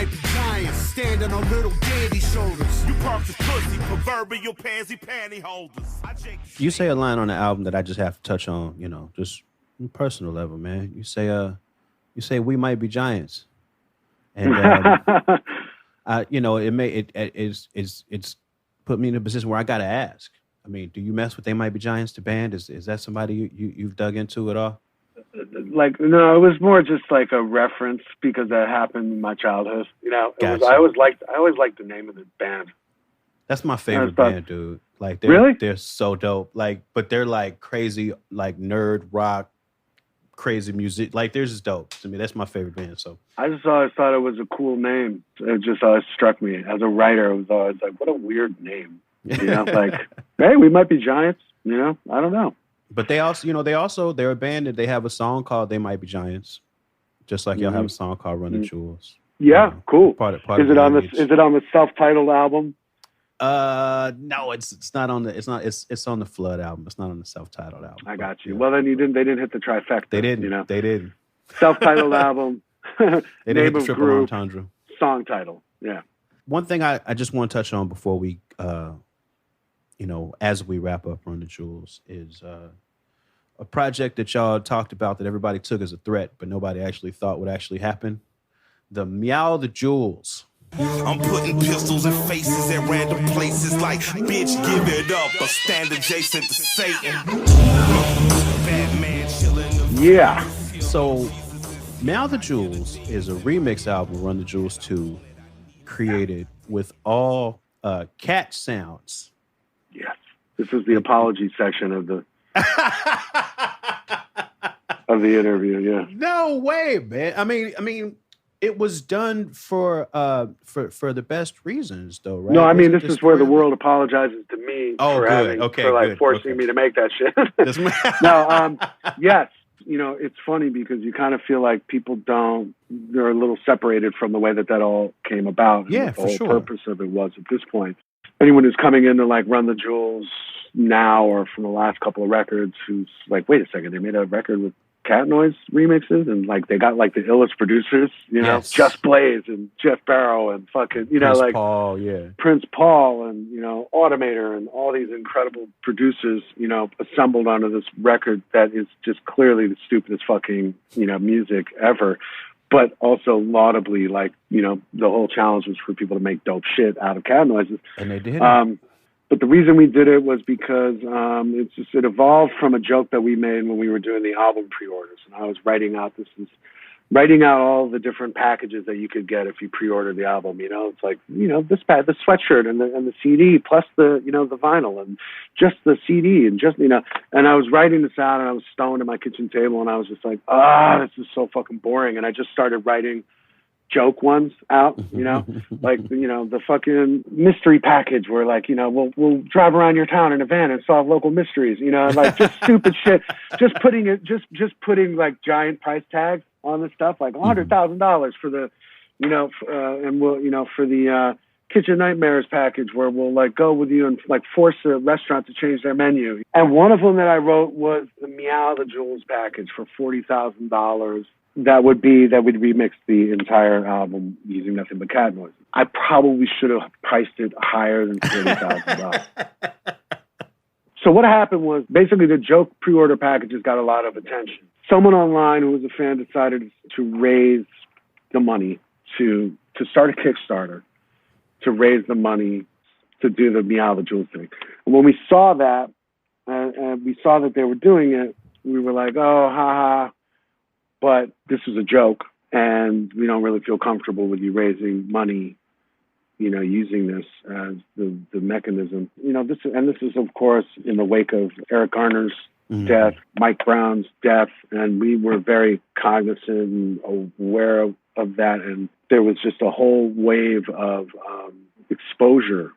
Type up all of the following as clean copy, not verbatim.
might be giants, standing on little dandy shoulders. You parked your pussy, proverbial pansy panty holders. You say a line on the album that I just have to touch on, you know, just on a personal level, man. You say we might be giants. And you know, it's put me in a position where I gotta ask. I mean, do you mess with They Might Be Giants, the band? Is that somebody you've dug into at all? Like, no, it was more just like a reference because that happened in my childhood. You know, Gotcha. I always liked the name of the band. That's my favorite band, dude. Like, they're so dope. Like, but they're like crazy, like nerd rock, crazy music. Like, they're just dope to me. That's my favorite band. So I just always thought it was a cool name. It just always struck me as a writer. It was always like, what a weird name. You know, like, hey, we might be giants. You know, I don't know. But they also, you know, they're a band that they have a song called They Might Be Giants, just like y'all have a song called Run the Jewels. Yeah, cool. Is it on the self-titled album? No, it's not on the it's on the Flood album. It's not on the self-titled album. I got you. Yeah. Well, then they didn't hit the trifecta. They didn't. You know? They didn't. Self-titled album. They didn't name hit the of triple group, entendre. Song title. Yeah. One thing I just want to touch on before we you know, as we wrap up Run the Jewels is a project that y'all talked about that everybody took as a threat, but nobody actually thought would actually happen. The Meow the Jewels. I'm putting pistols in faces at random places like, bitch, give it up, or stand adjacent to Satan. Batman chilling. Yeah. So Meow the Jewels is a remix album, Run the Jewels 2, created with all cat sounds. Yes. This is the apology section of the of the interview, yeah. No way, man. I mean, it was done for the best reasons, though, right? No, I mean, this is where the world apologizes to me for forcing me to make that shit. No, yes. You know, it's funny because you kind of feel like they're a little separated from the way that all came about. Yeah, and for the whole sure. purpose of it was at this point. Anyone who's coming in to like Run the Jewels now or from the last couple of records who's like, wait a second, they made a record with cat noise remixes and like they got like the illest producers, you know, Just Blaze and Jeff Barrow and fucking, you know, like Prince Paul and, you know, Automator and all these incredible producers, you know, assembled onto this record that is just clearly the stupidest fucking, you know, music ever. But also laudably, like, you know, the whole challenge was for people to make dope shit out of cat noises. And they did. But the reason we did it was because it evolved from a joke that we made when we were doing the album pre-orders. And I was writing out all the different packages that you could get if you pre-order the album. You know, it's like, you know, the sweatshirt and the CD plus the, you know, the vinyl and just the CD and just, you know, and I was writing this out and I was stoned at my kitchen table and I was just like, this is so fucking boring. And I just started writing joke ones out, you know, like, you know, the fucking mystery package where like, you know, we'll drive around your town in a van and solve local mysteries, you know, like just stupid shit, just putting like giant price tags on the stuff, like $100,000 for the, you know, and we'll, you know, for the Kitchen Nightmares package where we'll like go with you and like force a restaurant to change their menu. And one of them that I wrote was the Meow the Jewels package for $40,000. That would remix the entire album using nothing but cat noises. I probably should have priced it higher than $40,000. So what happened was basically the joke pre-order packages got a lot of attention. Someone online who was a fan decided to raise the money to start a Kickstarter, to raise the money to do the Meow the Jewels thing. And when we saw that, and we saw that they were doing it, we were like, oh, haha. But this is a joke, and we don't really feel comfortable with you raising money, you know, using this as the mechanism. You know, this is, of course, in the wake of Eric Garner's death, Mike Brown's death, and we were very cognizant and aware of that. And there was just a whole wave of exposure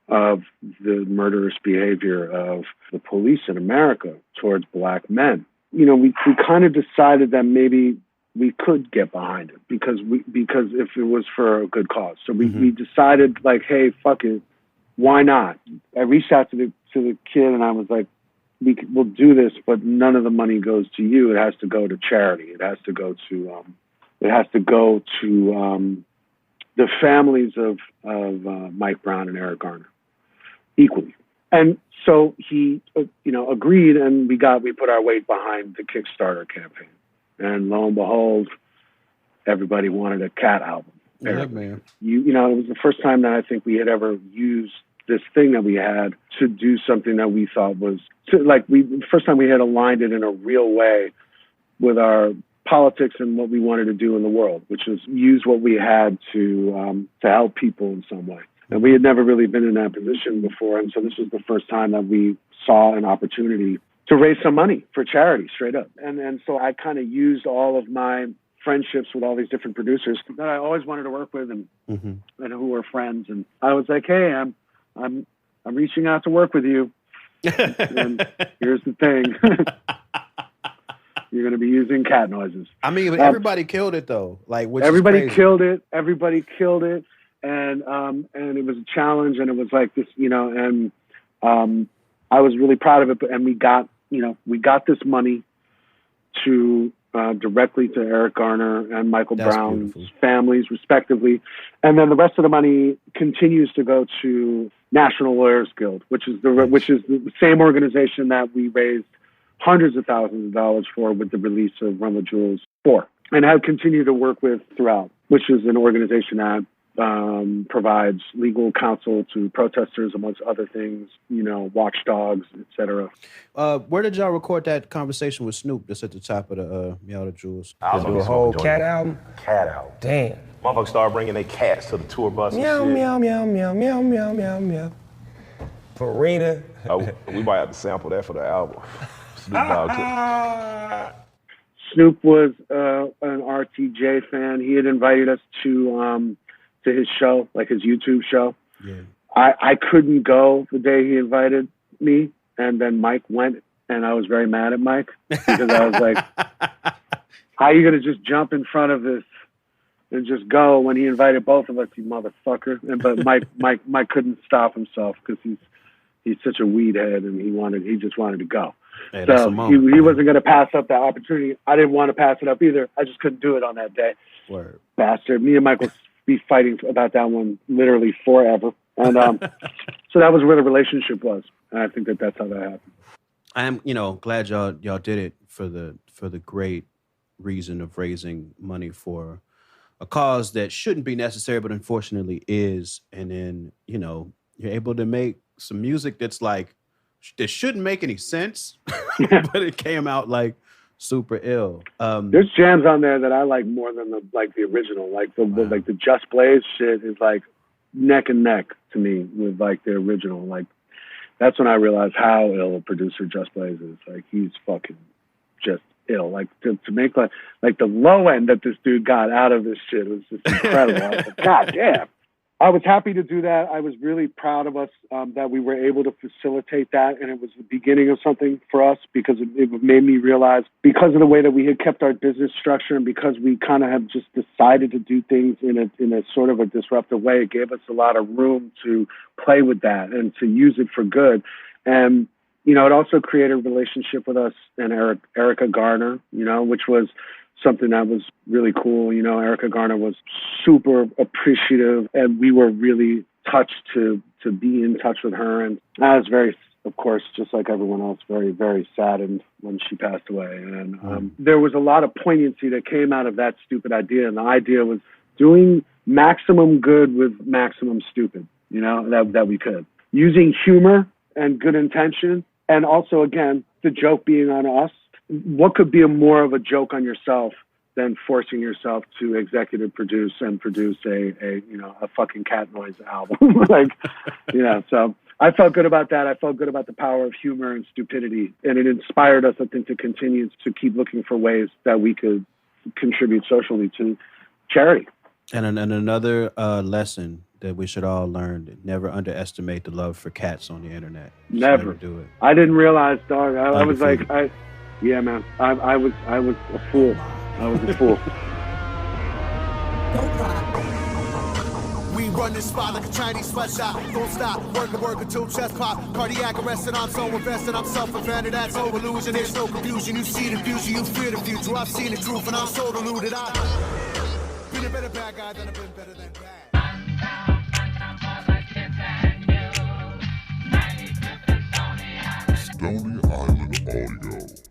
of the murderous behavior of the police in America towards black men. You know, we kind of decided that maybe we could get behind it because if it was for a good cause. So we decided like, hey, fuck it, why not? I reached out to the kid and I was like, we'll do this, but none of the money goes to you. It has to go to charity. It has to go to the families of Mike Brown and Eric Garner equally. And so he, agreed, and we put our weight behind the Kickstarter campaign. And lo and behold, everybody wanted a Cat album. Yeah, man. It was the first time that I think we had ever used this thing that we had to do something that we thought was the first time we had aligned it in a real way with our politics and what we wanted to do in the world, which is use what we had to help people in some way. And we had never really been in that position before. And so this was the first time that we saw an opportunity to raise some money for charity, straight up. And so I kind of used all of my friendships with all these different producers that I always wanted to work with and who were friends. And I was like, hey, I'm reaching out to work with you. And here's the thing. You're going to be using cat noises. I mean, everybody killed it though. Everybody killed it. Everybody killed it. And it was a challenge, and it was like this, and I was really proud of it. And we got this money to directly to Eric Garner and Michael Brown's families, respectively. And then the rest of the money continues to go to National Lawyers Guild, which is the same organization that we raised hundreds of thousands of dollars for with the release of Run the Jewels 4, and have continued to work with throughout, which is an organization that provides legal counsel to protesters, amongst other things, watchdogs, etc. Where did y'all record that conversation with Snoop that's at the top of the Meow the Jewels? I do a whole cat album? Cat album. Damn. Motherfuckers started bringing their cats to the tour bus and Meow, shit. meow, meow, meow, meow, meow, meow, meow. Farina. We might have to sample that for the album. Snoop was an RTJ fan. He had invited us to his show, like his YouTube show. Yeah. I couldn't go the day he invited me, and then Mike went, and I was very mad at Mike because I was like, how are you going to just jump in front of this and just go when he invited both of us, you motherfucker? But Mike couldn't stop himself because he's such a weed head, and he just wanted to go. Hey, so he wasn't going to pass up that opportunity. I didn't want to pass it up either. I just couldn't do it on that day. Word. Bastard. Me and Mike will be fighting about that one literally forever. And so that was where the relationship was. And I think that's how that happened. I am, glad y'all did it for the great reason of raising money for a cause that shouldn't be necessary, but unfortunately is. And then, you're able to make some music that's like, that shouldn't make any sense, but it came out like super ill. There's jams on there that I like more than the original. Like the Just Blaze shit is like neck and neck to me with like the original. Like that's when I realized how ill a producer Just Blaze is. Like he's fucking just ill. Like to make like the low end that this dude got out of this shit was just incredible. I was like, God damn. I was happy to do that. I was really proud of us that we were able to facilitate that, and it was the beginning of something for us because it made me realize, because of the way that we had kept our business structure and because we kind of have just decided to do things in a sort of a disruptive way, it gave us a lot of room to play with that and to use it for good. And it also created a relationship with us and Erica Garner, which was something that was really cool. Erica Garner was super appreciative, and we were really touched to be in touch with her. And I was very, of course, just like everyone else, very, very saddened when she passed away. And there was a lot of poignancy that came out of that stupid idea. And the idea was doing maximum good with maximum stupid, that we could. Using humor and good intention. And also, again, the joke being on us. What could be more of a joke on yourself than forcing yourself to executive produce and produce a fucking cat noise album? So I felt good about that. I felt good about the power of humor and stupidity. And it inspired us, I think, to continue to keep looking for ways that we could contribute socially to charity. And another lesson that we should all learn: never underestimate the love for cats on the internet. Never do it. I didn't realize, dog. I was like, yeah, man. I was a fool. I was a fool. We run this spot like a Chinese sweatshop. Don't stop, work until chest pop. Cardiac arrest, and I'm so invested. I'm self-offended, that's no illusion. There's no confusion. You see the future, you fear the future. I've seen the truth, and I'm so deluded. Been a better bad guy than I've been better than bad. Stony Island Audio.